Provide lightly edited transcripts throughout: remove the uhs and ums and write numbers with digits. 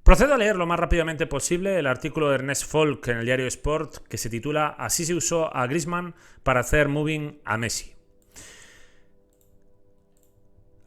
Procedo a leer lo más rápidamente posible el artículo de Ernest Folk en el diario Sport que se titula "Así se usó a Griezmann para hacer moving a Messi".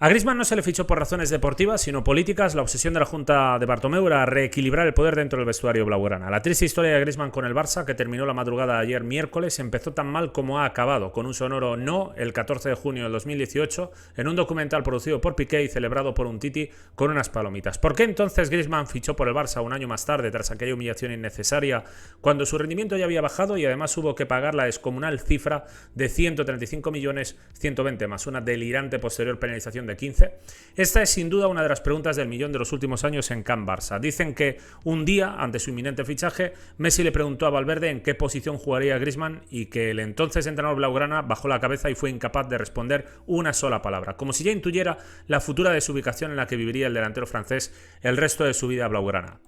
A Griezmann no se le fichó por razones deportivas, sino políticas. La obsesión de la Junta de Bartomeu era reequilibrar el poder dentro del vestuario blaugrana. La triste historia de Griezmann con el Barça, que terminó la madrugada de ayer miércoles, empezó tan mal como ha acabado, con un sonoro no el 14 de junio del 2018, en un documental producido por Piqué y celebrado por un Titi con unas palomitas. ¿Por qué entonces Griezmann fichó por el Barça un año más tarde, tras aquella humillación innecesaria, cuando su rendimiento ya había bajado y además hubo que pagar la descomunal cifra de 135 millones 120 más una delirante posterior penalización de 15? Esta es sin duda una de las preguntas del millón de los últimos años en Can Barça. Dicen que un día, ante su inminente fichaje, Messi le preguntó a Valverde en qué posición jugaría Griezmann y que el entonces entrenador blaugrana bajó la cabeza y fue incapaz de responder una sola palabra, como si ya intuyera la futura desubicación en la que viviría el delantero francés el resto de su vida blaugrana.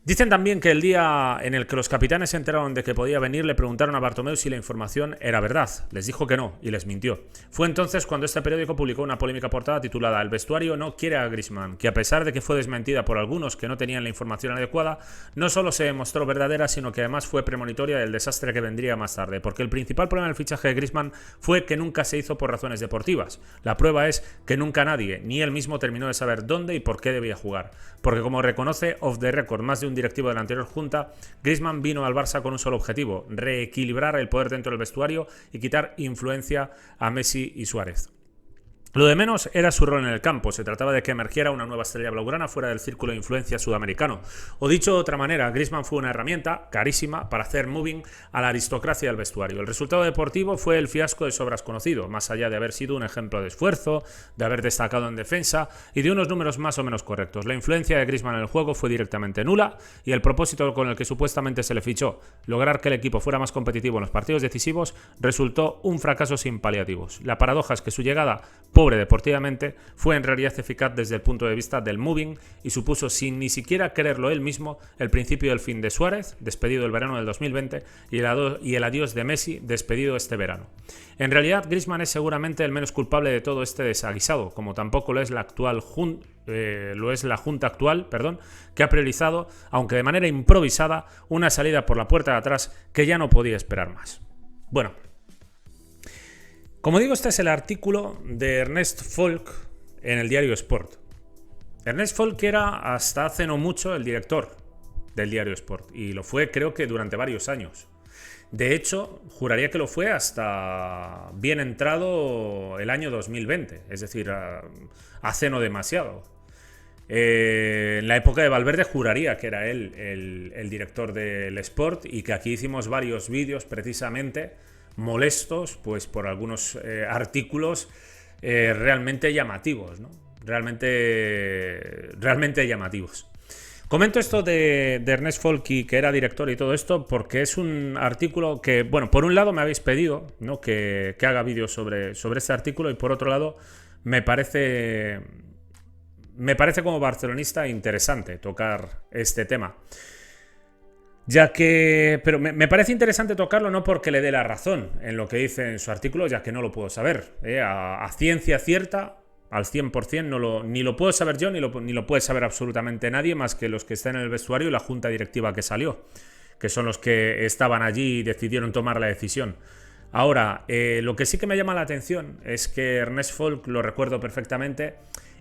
Dicen también que el día en el que los capitanes se enteraron de que podía venir, le preguntaron a Bartomeu si la información era verdad. Les dijo que no y les mintió. Fue entonces cuando este periódico publicó una polémica portada titulada "El vestuario no quiere a Griezmann", que a pesar de que fue desmentida por algunos que no tenían la información adecuada, no solo se demostró verdadera, sino que además fue premonitoria del desastre que vendría más tarde, porque el principal problema del fichaje de Griezmann fue que nunca se hizo por razones deportivas. La prueba es que nunca nadie, ni él mismo, terminó de saber dónde y por qué debía jugar. Porque como reconoce off the record más de un directivo de la anterior junta, Griezmann vino al Barça con un solo objetivo: reequilibrar el poder dentro del vestuario y quitar influencia a Messi y Suárez. Lo de menos era su rol en el campo. Se trataba de que emergiera una nueva estrella blaugrana fuera del círculo de influencia sudamericano. O dicho de otra manera, Griezmann fue una herramienta carísima para hacer moving a la aristocracia del vestuario. El resultado deportivo fue el fiasco de sobras conocido, más allá de haber sido un ejemplo de esfuerzo, de haber destacado en defensa y de unos números más o menos correctos. La influencia de Griezmann en el juego fue directamente nula y el propósito con el que supuestamente se le fichó, lograr que el equipo fuera más competitivo en los partidos decisivos, resultó un fracaso sin paliativos. La paradoja es que su llegada, pobre deportivamente, fue en realidad eficaz desde el punto de vista del moving y supuso, sin ni siquiera quererlo él mismo, el principio del fin de Suárez, despedido el verano del 2020, y el adiós de Messi, despedido este verano. En realidad, Griezmann es seguramente el menos culpable de todo este desaguisado, como tampoco lo es la junta actual, que ha priorizado, aunque de manera improvisada, una salida por la puerta de atrás que ya no podía esperar más. Bueno, como digo, este es el artículo de Ernest Folk en el diario Sport. Ernest Folk era hasta hace no mucho el director del diario Sport y lo fue, creo que durante varios años. De hecho, juraría que lo fue hasta bien entrado el año 2020, es decir, hace no demasiado. En la época de Valverde juraría que era él el director del Sport y que aquí hicimos varios vídeos precisamente molestos pues por algunos artículos realmente llamativos, ¿no? Realmente llamativos. Comento esto de Ernest Folk, que era director y todo esto, porque es un artículo que, bueno, por un lado me habéis pedido, ¿no?, que haga vídeos sobre este artículo, y por otro lado me parece como barcelonista interesante tocar este tema. Ya que, pero me parece interesante tocarlo no porque le dé la razón en lo que dice en su artículo, ya que no lo puedo saber. A ciencia cierta, al 100%, ni lo puedo saber yo, ni lo puede saber absolutamente nadie más que los que están en el vestuario y la junta directiva que salió, que son los que estaban allí y decidieron tomar la decisión. Ahora, lo que sí que me llama la atención es que Ernest Folk, lo recuerdo perfectamente,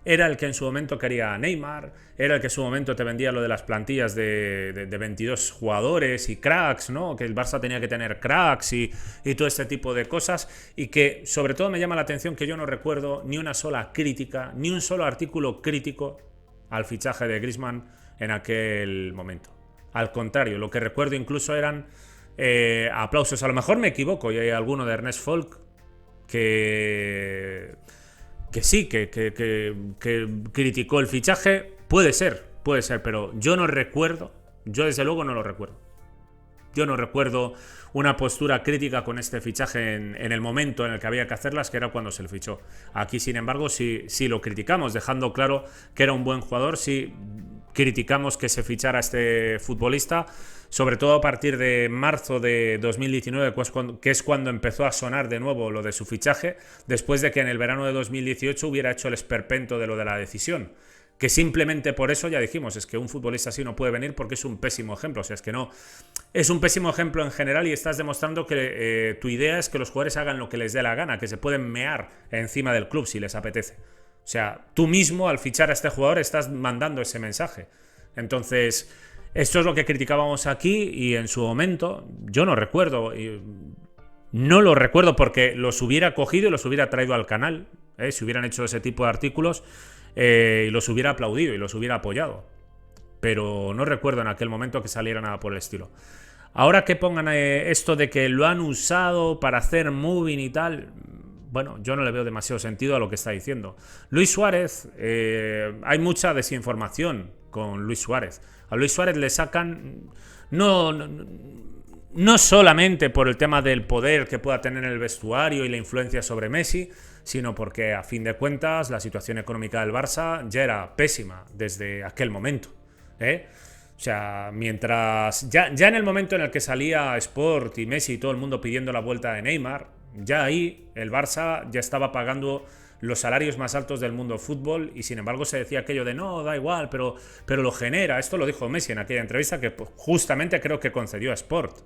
era el que en su momento quería a Neymar, era el que en su momento te vendía lo de las plantillas de 22 jugadores y cracks, ¿no? Que el Barça tenía que tener cracks y todo este tipo de cosas, y que sobre todo me llama la atención que yo no recuerdo ni una sola crítica, ni un solo artículo crítico al fichaje de Griezmann en aquel momento. Al contrario, lo que recuerdo incluso eran aplausos. A lo mejor me equivoco y hay alguno de Ernest Folk que sí, que criticó el fichaje. Puede ser, pero yo no recuerdo, yo desde luego no lo recuerdo. Yo no recuerdo una postura crítica con este fichaje en el momento en el que había que hacerlas, que era cuando se le fichó. Aquí, sin embargo, sí lo criticamos, dejando claro que era un buen jugador. Sí criticamos que se fichara a este futbolista, sobre todo a partir de marzo de 2019, que es cuando empezó a sonar de nuevo lo de su fichaje, después de que en el verano de 2018 hubiera hecho el esperpento de lo de la decisión. que simplemente por eso ya dijimos, es que un futbolista así no puede venir porque es un pésimo ejemplo. O sea, es que no, es un pésimo ejemplo en general y estás demostrando que tu idea es que los jugadores hagan lo que les dé la gana, que se pueden mear encima del club si les apetece. O sea, tú mismo al fichar a este jugador estás mandando ese mensaje. Entonces, esto es lo que criticábamos aquí y en su momento, yo no recuerdo, no lo recuerdo porque los hubiera cogido y los hubiera traído al canal, si hubieran hecho ese tipo de artículos, y los hubiera aplaudido y los hubiera apoyado. Pero no recuerdo en aquel momento que saliera nada por el estilo. Ahora que pongan esto de que lo han usado para hacer moving y tal, bueno, yo no le veo demasiado sentido a lo que está diciendo. Luis Suárez, hay mucha desinformación con Luis Suárez. A Luis Suárez le sacan no solamente por el tema del poder que pueda tener en el vestuario y la influencia sobre Messi, sino porque a fin de cuentas la situación económica del Barça ya era pésima desde aquel momento. O sea, mientras ya en el momento en el que salía Sport y Messi y todo el mundo pidiendo la vuelta de Neymar, ya ahí el Barça ya estaba pagando los salarios más altos del mundo del fútbol y sin embargo se decía aquello de no, da igual, pero lo genera. Esto lo dijo Messi en aquella entrevista que justamente creo que concedió a Sport.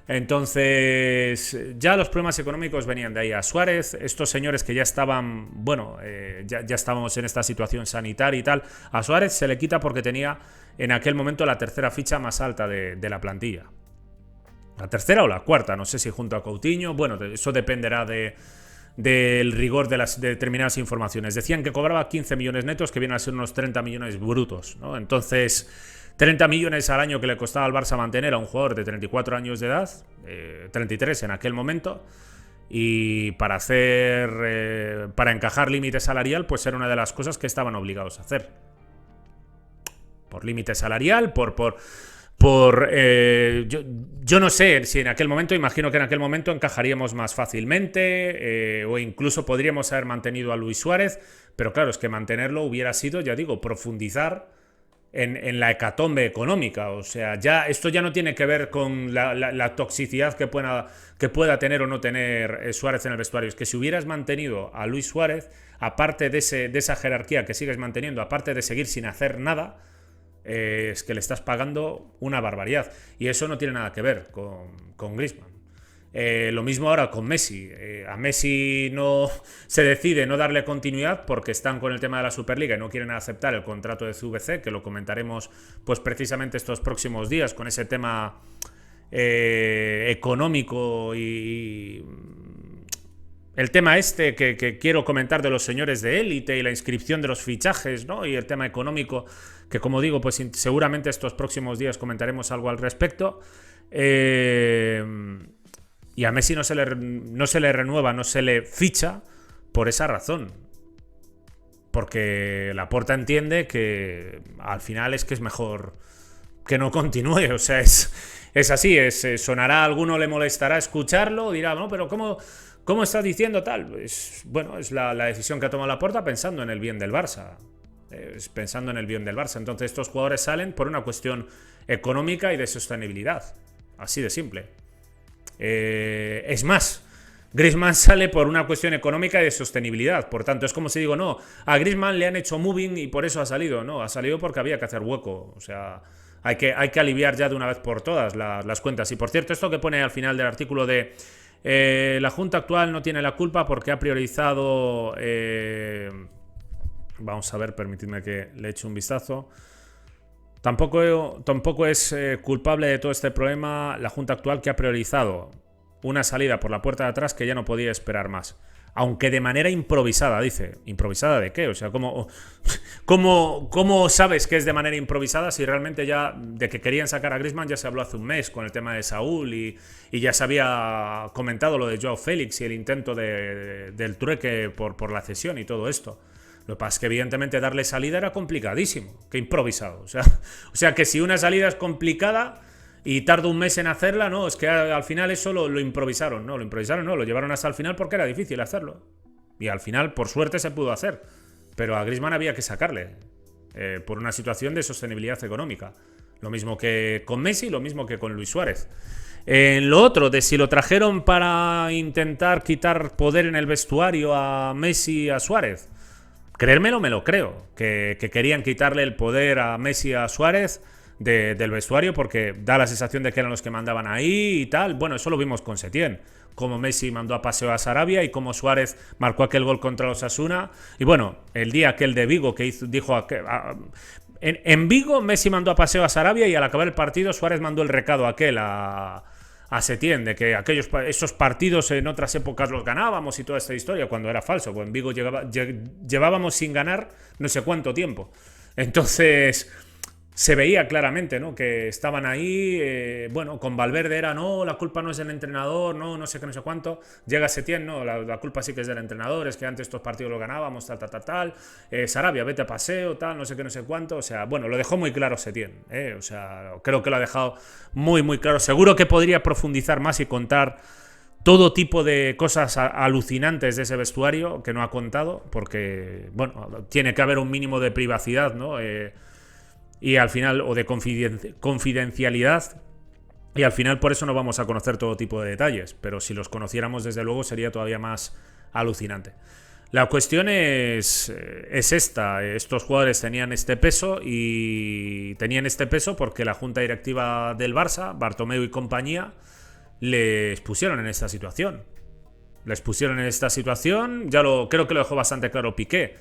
Entonces ya los problemas económicos venían de ahí. A Suárez, estos señores que ya estaban, bueno, ya estábamos en esta situación sanitaria y tal, a Suárez se le quita porque tenía en aquel momento la tercera ficha más alta de la plantilla. La tercera o la cuarta, no sé si junto a Coutinho, bueno, eso dependerá del rigor de las determinadas informaciones. Decían que cobraba 15 millones netos, que vienen a ser unos 30 millones brutos, ¿no? Entonces, 30 millones al año que le costaba al Barça mantener a un jugador de 34 años de edad, 33 en aquel momento, y para encajar límite salarial, pues era una de las cosas que estaban obligados a hacer. Por límite salarial, yo no sé si en aquel momento, imagino que en aquel momento encajaríamos más fácilmente, o incluso podríamos haber mantenido a Luis Suárez, pero claro, es que mantenerlo hubiera sido, ya digo, profundizar en la hecatombe económica. O sea, esto ya no tiene que ver con la toxicidad que pueda tener o no tener Suárez en el vestuario. Es que si hubieras mantenido a Luis Suárez, aparte de esa jerarquía que sigues manteniendo, aparte de seguir sin hacer nada, es que le estás pagando una barbaridad. Y eso no tiene nada que ver con Griezmann. Lo mismo ahora con Messi. A Messi no se decide no darle continuidad porque están con el tema de la Superliga y no quieren aceptar el contrato de CVC, que lo comentaremos pues precisamente estos próximos días con ese tema económico y el tema que quiero comentar de los señores de élite y la inscripción de los fichajes, ¿no? Y el tema económico que, como digo, pues seguramente estos próximos días comentaremos algo al respecto. Y a Messi no se le renueva, no se le ficha por esa razón. Porque Laporta entiende que al final es que es mejor que no continúe. O sea, es así. Sonará, a alguno le molestará escucharlo, dirá, no, pero ¿cómo estás diciendo tal? Pues, bueno, es la decisión que ha tomado Laporta pensando en el bien del Barça. Pensando en el bien del Barça. Entonces estos jugadores salen por una cuestión económica y de sostenibilidad. Así de simple. Es más, Griezmann sale por una cuestión económica y de sostenibilidad. Por tanto, es como si digo, no, a Griezmann le han hecho moving y por eso ha salido. No, ha salido porque había que hacer hueco. O sea, hay que aliviar ya de una vez por todas las cuentas. Y por cierto, esto que pone al final del artículo de la Junta actual no tiene la culpa porque ha priorizado... vamos a ver, permitidme que le eche un vistazo. Tampoco es culpable de todo este problema la Junta actual, que ha priorizado una salida por la puerta de atrás que ya no podía esperar más. Aunque de manera improvisada, dice. ¿Improvisada de qué? O sea, ¿cómo sabes que es de manera improvisada si realmente ya de que querían sacar a Griezmann ya se habló hace un mes con el tema de Saúl y ya se había comentado lo de Joao Félix y el intento del trueque por la cesión y todo esto? Lo que pasa es que evidentemente darle salida era complicadísimo, que improvisado. O sea que si una salida es complicada y tarda un mes en hacerla, no, es que al final eso lo improvisaron. No, lo llevaron hasta el final porque era difícil hacerlo. Y al final, por suerte, se pudo hacer. Pero a Griezmann había que sacarle por una situación de sostenibilidad económica. Lo mismo que con Messi, lo mismo que con Luis Suárez. Lo otro, de si lo trajeron para intentar quitar poder en el vestuario a Messi y a Suárez. creérmelo, me lo creo, que querían quitarle el poder a Messi y a Suárez del vestuario porque da la sensación de que eran los que mandaban ahí y tal. Bueno, eso lo vimos con Setién, como Messi mandó a paseo a Sarabia y como Suárez marcó aquel gol contra los Osasuna. Y bueno, el día aquel de Vigo que dijo... En Vigo Messi mandó a paseo a Sarabia y al acabar el partido Suárez mandó el recado aquel a Setién de que esos partidos en otras épocas los ganábamos y toda esta historia, cuando era falso. Pues en Vigo llevábamos sin ganar no sé cuánto tiempo. Entonces se veía claramente, ¿no?, que estaban ahí, bueno, con Valverde era, no, la culpa no es del entrenador, no sé qué, no sé cuánto. Llega Setién, no, la culpa sí que es del entrenador, es que antes estos partidos los ganábamos, tal. Sarabia, vete a paseo, tal, no sé qué, no sé cuánto. O sea, bueno, lo dejó muy claro Setién, o sea, creo que lo ha dejado muy, muy claro. Seguro que podría profundizar más y contar todo tipo de cosas alucinantes de ese vestuario que no ha contado, porque, bueno, tiene que haber un mínimo de privacidad, ¿no?, y al final, o de confidencialidad, y al final por eso no vamos a conocer todo tipo de detalles, pero si los conociéramos desde luego sería todavía más alucinante. La cuestión es esta: estos jugadores tenían este peso y tenían este peso porque la junta directiva del Barça, Bartomeu y compañía, les pusieron en esta situación. Creo que lo dejó bastante claro Piqué,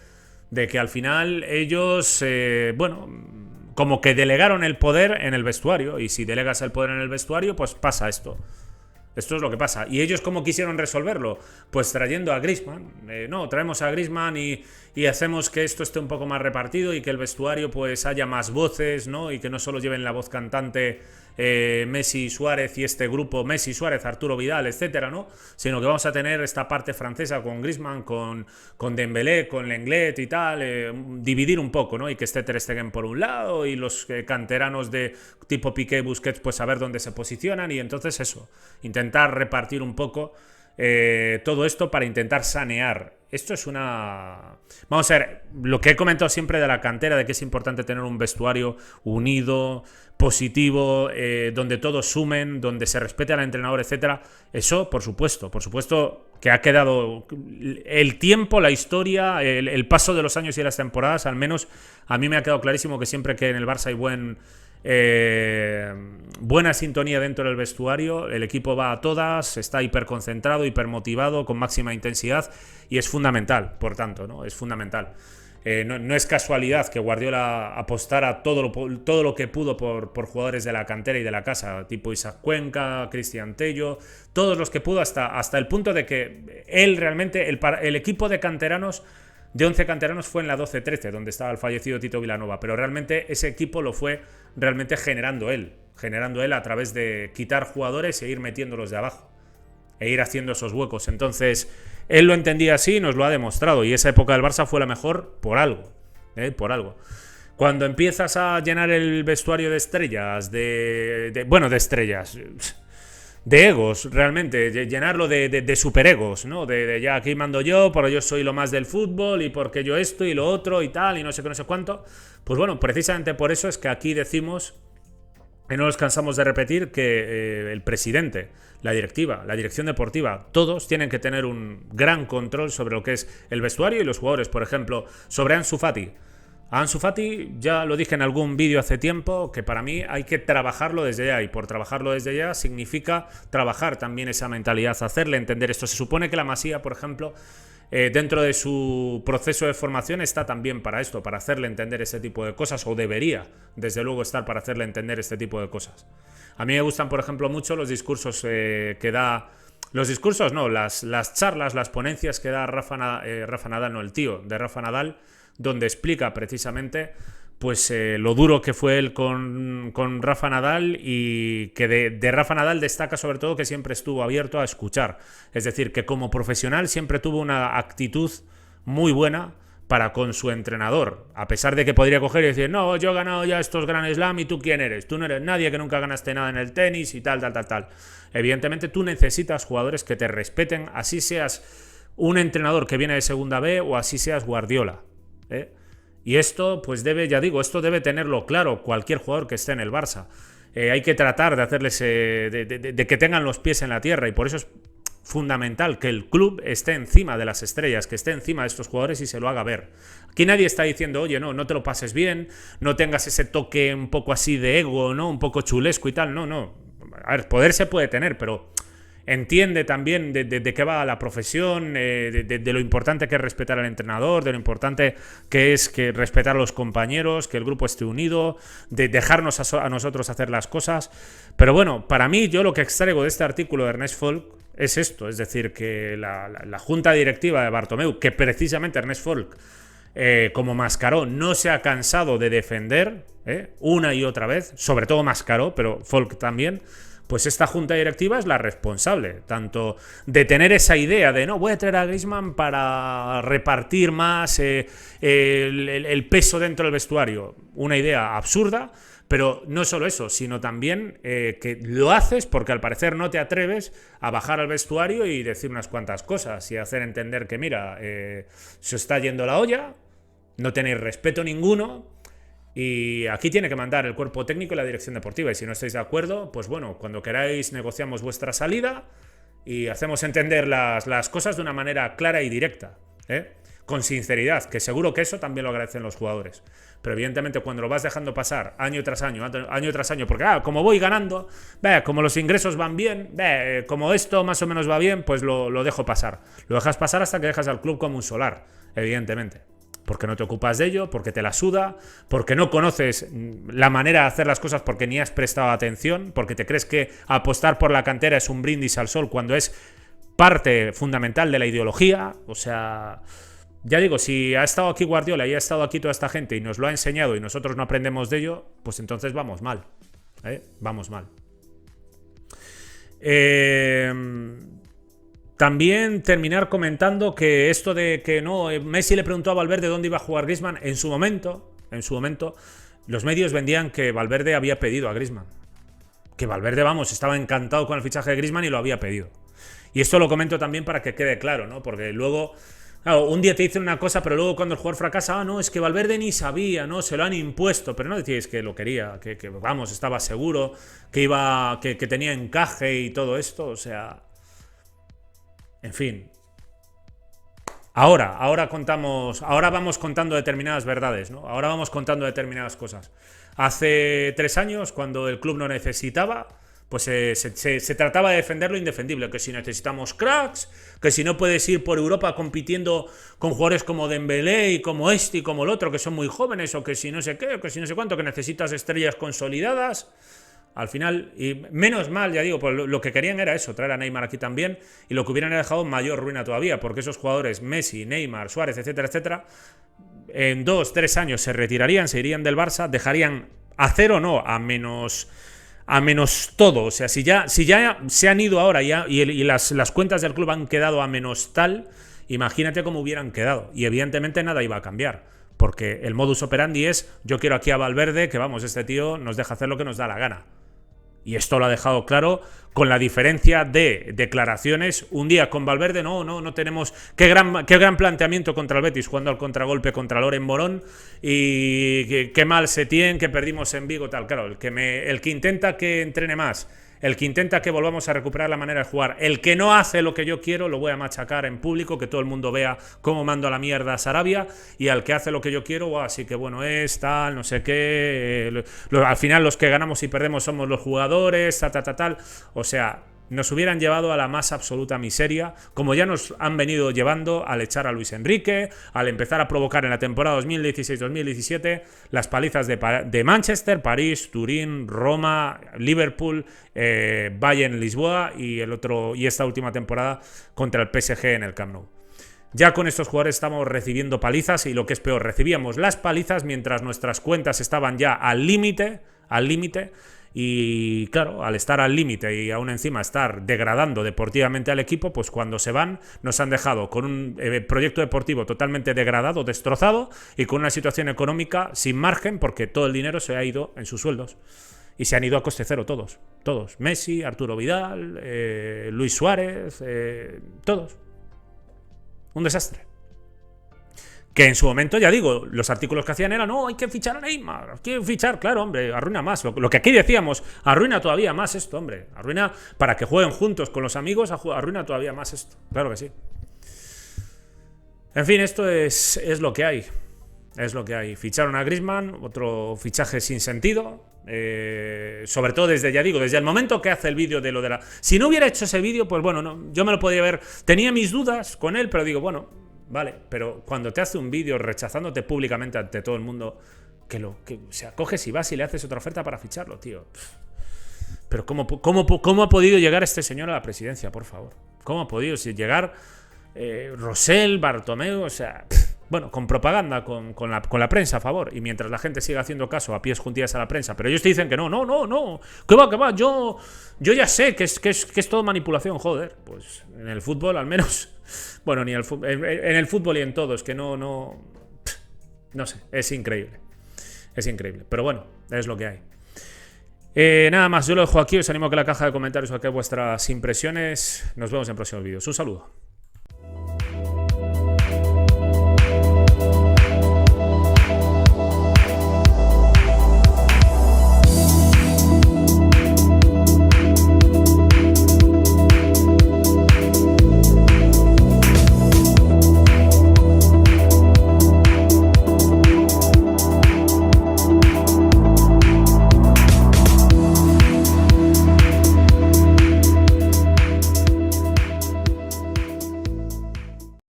de que al final ellos, bueno, como que delegaron el poder en el vestuario, y si delegas el poder en el vestuario, pues pasa esto. Esto es lo que pasa. ¿Y ellos cómo quisieron resolverlo? Pues trayendo a Griezmann. No, traemos a Griezmann y hacemos que esto esté un poco más repartido y que el vestuario pues haya más voces, ¿no? Y que no solo lleven la voz cantante Messi, Suárez y este grupo Messi, Suárez, Arturo Vidal, etcétera, ¿no? Sino que vamos a tener esta parte francesa con Griezmann, con Dembélé, con Lenglet y tal, dividir un poco, ¿no? Y que esté Ter Stegen por un lado y los canteranos de tipo Piqué, Busquets, pues saber dónde se posicionan, y entonces eso, intentar repartir un poco todo esto para intentar sanear. Esto es una... Vamos a ver, lo que he comentado siempre de la cantera, de que es importante tener un vestuario unido, positivo, donde todos sumen, donde se respete al entrenador, etcétera. Eso, por supuesto que ha quedado el tiempo, la historia, el paso de los años y las temporadas. Al menos a mí me ha quedado clarísimo que siempre que en el Barça hay buena sintonía dentro del vestuario, el equipo va a todas, está hiperconcentrado, hipermotivado, con máxima intensidad, y es fundamental, por tanto, ¿no? Es fundamental. No es casualidad que Guardiola apostara todo lo que pudo por jugadores de la cantera y de la casa, tipo Isaac Cuenca, Cristian Tello, todos los que pudo, hasta el punto de que él realmente, el equipo de canteranos, de 11 canteranos, fue en la 12-13, donde estaba el fallecido Tito Vilanova, pero realmente ese equipo lo fue realmente generando él a través de quitar jugadores e ir metiéndolos de abajo, e ir haciendo esos huecos. Entonces, él lo entendía así y nos lo ha demostrado, y esa época del Barça fue la mejor por algo, por algo. Cuando empiezas a llenar el vestuario de estrellas, de estrellas, de egos, realmente, llenarlo de superegos, ¿no? De ya aquí mando yo, pero yo soy lo más del fútbol y porque yo esto y lo otro y tal y no sé qué, no sé cuánto. Pues bueno, precisamente por eso es que aquí decimos, y no nos cansamos de repetir, que el presidente, la directiva, la dirección deportiva, todos tienen que tener un gran control sobre lo que es el vestuario y los jugadores. Por ejemplo, sobre Ansu Fati. A Ansu Fati, ya lo dije en algún vídeo hace tiempo, que para mí hay que trabajarlo desde ya, y por trabajarlo desde ya significa trabajar también esa mentalidad, hacerle entender esto. Se supone que la Masía, por ejemplo, dentro de su proceso de formación está también para esto, para hacerle entender ese tipo de cosas, o debería, desde luego, estar para hacerle entender este tipo de cosas. A mí me gustan, por ejemplo, mucho los discursos que da... Los discursos no, las charlas, las ponencias que da Rafa Nadal, no, el tío de Rafa Nadal, donde explica precisamente pues lo duro que fue él con Rafa Nadal, y que de Rafa Nadal destaca sobre todo que siempre estuvo abierto a escuchar. Es decir, que como profesional siempre tuvo una actitud muy buena para con su entrenador, a pesar de que podría coger y decir, no, yo he ganado ya estos Grand Slam y tú quién eres, tú no eres nadie, que nunca ganaste nada en el tenis y tal. Evidentemente tú necesitas jugadores que te respeten, así seas un entrenador que viene de segunda B o así seas Guardiola. Y esto, pues esto debe tenerlo claro cualquier jugador que esté en el Barça. Hay que tratar de hacerles de que tengan los pies en la tierra, y por eso fundamental que el club esté encima de las estrellas, que esté encima de estos jugadores y se lo haga ver. Aquí nadie está diciendo, oye, no te lo pases bien, no tengas ese toque un poco así de ego, ¿no? Un poco chulesco y tal. No. A ver, poder se puede tener, pero entiende también de qué va la profesión, de lo importante que es respetar al entrenador, de lo importante que es que respetar a los compañeros, que el grupo esté unido, de dejarnos a nosotros hacer las cosas. Pero bueno, para mí, yo lo que extraigo de este artículo de Ernest Folk es esto, es decir, que la junta directiva de Bartomeu, que precisamente Ernest Folk, como Mascaró, no se ha cansado de defender una y otra vez, sobre todo Mascaró, pero Folk también, pues esta junta directiva es la responsable, tanto de tener esa idea de no, voy a traer a Griezmann para repartir más el peso dentro del vestuario, una idea absurda, pero no solo eso, sino también que lo haces porque al parecer no te atreves a bajar al vestuario y decir unas cuantas cosas y hacer entender que mira, se está yendo la olla, no tenéis respeto ninguno. Y aquí tiene que mandar el cuerpo técnico y la dirección deportiva. Y si no estáis de acuerdo, pues bueno, cuando queráis negociamos vuestra salida y hacemos entender las cosas de una manera clara y directa, con sinceridad, que seguro que eso también lo agradecen los jugadores. Pero evidentemente cuando lo vas dejando pasar año tras año, porque como voy ganando, como los ingresos van bien, como esto más o menos va bien, pues lo dejo pasar. Lo dejas pasar hasta que dejas al club como un solar, evidentemente. Porque no te ocupas de ello, porque te la suda, porque no conoces la manera de hacer las cosas porque ni has prestado atención, porque te crees que apostar por la cantera es un brindis al sol cuando es parte fundamental de la ideología. O sea, ya digo, si ha estado aquí Guardiola y ha estado aquí toda esta gente y nos lo ha enseñado y nosotros no aprendemos de ello, pues entonces vamos mal. Vamos mal. También terminar comentando que esto de que no, Messi le preguntó a Valverde dónde iba a jugar Griezmann. En su momento, los medios vendían que Valverde había pedido a Griezmann. Que Valverde, estaba encantado con el fichaje de Griezmann y lo había pedido. Y esto lo comento también para que quede claro, ¿no? Porque luego, claro, un día te dicen una cosa, pero luego cuando el jugador fracasa, no, es que Valverde ni sabía, ¿no? Se lo han impuesto, pero no decíais que lo quería, que estaba seguro, que tenía encaje y todo esto, o sea... En fin. Ahora vamos contando determinadas verdades, ¿no? Ahora vamos contando determinadas cosas. Hace 3 años, cuando el club no necesitaba, pues se trataba de defender lo indefendible, que si necesitamos cracks, que si no puedes ir por Europa compitiendo con jugadores como Dembélé y como este y como el otro, que son muy jóvenes, o que si no sé qué, o que si no sé cuánto, que necesitas estrellas consolidadas. Al final, y menos mal, ya digo, pues lo que querían era eso, traer a Neymar aquí también, y lo que hubieran dejado mayor ruina todavía, porque esos jugadores, Messi, Neymar, Suárez, etcétera, etcétera, en 2-3 años se retirarían, se irían del Barça, dejarían a cero, no, a menos todo. O sea, si ya se han ido ahora y las cuentas del club han quedado a menos tal, imagínate cómo hubieran quedado. Y evidentemente nada iba a cambiar. Porque el modus operandi es, yo quiero aquí a Valverde, que este tío nos deja hacer lo que nos da la gana. Y esto lo ha dejado claro con la diferencia de declaraciones. Un día con Valverde, no tenemos... Qué gran planteamiento contra el Betis, jugando al contragolpe contra Loren Morón. Y qué mal Setién, que perdimos en Vigo, tal. Claro, el que intenta que entrene más, el que intenta que volvamos a recuperar la manera de jugar, el que no hace lo que yo quiero, lo voy a machacar en público, que todo el mundo vea cómo mando a la mierda a Sarabia, y al que hace lo que yo quiero, así que bueno es, tal, no sé qué, al final los que ganamos y perdemos somos los jugadores, tal, o sea... Nos hubieran llevado a la más absoluta miseria, como ya nos han venido llevando al echar a Luis Enrique, al empezar a provocar en la temporada 2016-2017 las palizas de Manchester, París, Turín, Roma, Liverpool, Bayern, Lisboa y esta última temporada contra el PSG en el Camp Nou. Ya con estos jugadores estamos recibiendo palizas y lo que es peor, recibíamos las palizas mientras nuestras cuentas estaban ya al límite. Y claro, al estar al límite y aún encima estar degradando deportivamente al equipo, pues cuando se van nos han dejado con un proyecto deportivo totalmente degradado, destrozado y con una situación económica sin margen porque todo el dinero se ha ido en sus sueldos. Y se han ido a coste cero todos. Messi, Arturo Vidal, Luis Suárez, todos. Un desastre. Que en su momento, ya digo, los artículos que hacían eran, no, hay que fichar a Neymar, hay que fichar, claro, hombre, arruina más. Lo que aquí decíamos, arruina todavía más esto, hombre. Arruina para que jueguen juntos con los amigos, arruina todavía más esto. Claro que sí. En fin, esto es lo que hay. Es lo que hay. Ficharon a Griezmann, otro fichaje sin sentido. Sobre todo desde, ya digo, desde el momento que hace el vídeo de lo de la... Si no hubiera hecho ese vídeo, pues bueno, no, yo me lo podía ver. Tenía mis dudas con él, pero digo, bueno, vale, pero cuando te hace un vídeo rechazándote públicamente ante todo el mundo, o sea, coges y vas y le haces otra oferta para ficharlo, tío. Pero ¿cómo ha podido llegar este señor a la presidencia, por favor? ¿Cómo ha podido llegar Rosell, Bartomeu? O sea, bueno, con propaganda, con la prensa a favor. Y mientras la gente siga haciendo caso a pies juntillas a la prensa. Pero ellos te dicen que no. ¿Qué va? Yo ya sé que es todo manipulación, joder. Pues en el fútbol al menos... Bueno, ni en el fútbol y en todo, es que no sé, es increíble. Es increíble, pero bueno, es lo que hay. Nada más, yo lo dejo aquí, os animo a que en la caja de comentarios saquéis vuestras impresiones. Nos vemos en próximos vídeos. Un saludo.